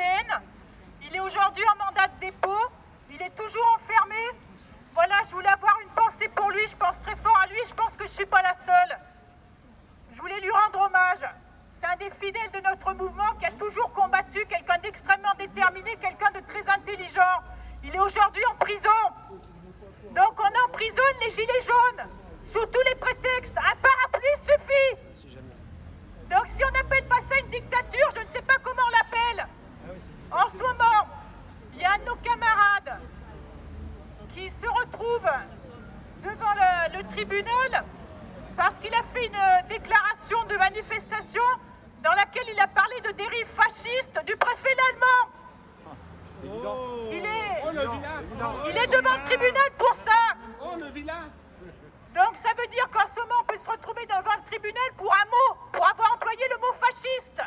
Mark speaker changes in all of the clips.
Speaker 1: européenne. Il est aujourd'hui en mandat de dépôt. Il est toujours enfermé. Voilà, je voulais avoir une pensée pour lui. Je pense très fort à lui. Je pense que je ne suis pas la seule. Je voulais lui rendre hommage. C'est un des fidèles de notre mouvement qui a toujours combattu, quelqu'un d'extrêmement déterminé, quelqu'un de très intelligent. Il est aujourd'hui en prison. Donc on emprisonne les gilets jaunes sous tous les prétextes. Un parapluie suffit. Donc si on n'appelle pas ça une dictature, je ne sais pas comment on l'appelle. En ce moment, il y a un de nos camarades qui se retrouve devant le tribunal parce qu'il a fait une déclaration de manifestation dans laquelle il a parlé de dérive fasciste du préfet l'allemand. Il est devant le tribunal pour ça.
Speaker 2: Oh, le vilain!
Speaker 1: Donc ça veut dire qu'en ce moment on peut se retrouver devant le tribunal pour un mot, pour avoir employé le mot fasciste.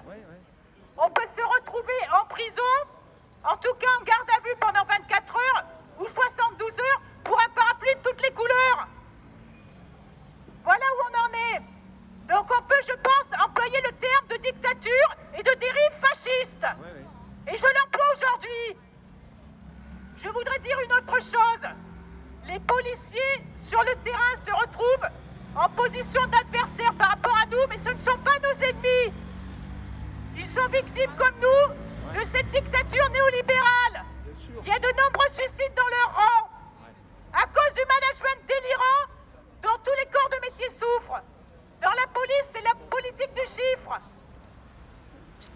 Speaker 1: On peut se retrouver en prison, en tout cas en garde à vue pendant 24 heures ou 72 heures pour un parapluie de toutes les couleurs. Voilà où on en est. Donc on peut, je pense, employer le terme de dictature et de dérive fasciste. Et je l'emploie aujourd'hui. Je voudrais dire une autre chose. Les policiers sur le terrain se retrouvent en position d'adversaire par rapport à nous, mais ce ne sont pas nos ennemis. Ils sont victimes comme nous de cette dictature néolibérale. Il y a de nombreux suicides dans leur rang à cause du management délirant dont tous les corps de métier souffrent. Dans la police, c'est la politique du chiffre.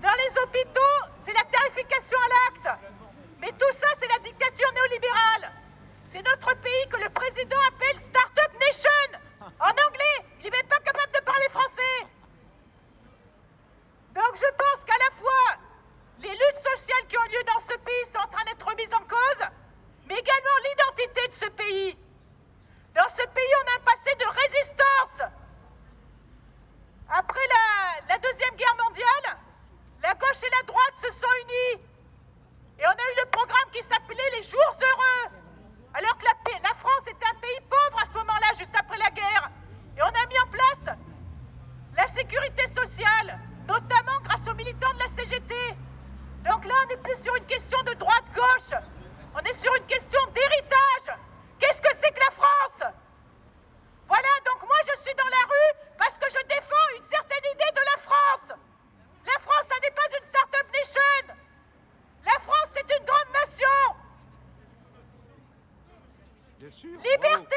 Speaker 1: Dans les hôpitaux, c'est la tarification à l'acte. Mais tout ça, c'est la dictature néolibérale. C'est notre pays que le président appelle Startup Nation. En anglais, il n'est même pas capable de parler français. Donc je pense qu'à la fois, les luttes sociales qui ont lieu dans ce pays sont en train d'être remises en cause, mais également l'identité de ce pays. Dans ce pays, on a un passé de résistance. Après la Deuxième Guerre mondiale, la gauche et la droite se sont unies. Et on a eu le programme qui s'appelait les Jours Heureux. Alors que la France était un pays pauvre à ce moment-là, juste après la guerre. Et on a mis en place la sécurité sociale, notamment grâce aux militants de la CGT. Donc là, on n'est plus sur une question de droite-gauche. On est sur une question d'héritage. Qu'est-ce que c'est que la France? Voilà, donc moi je suis dans la rue parce que je défends une certaine idée de la France. La France, ça n'est pas une start-up nation. La France, c'est une grande nation.
Speaker 2: Bien sûr.
Speaker 1: Liberté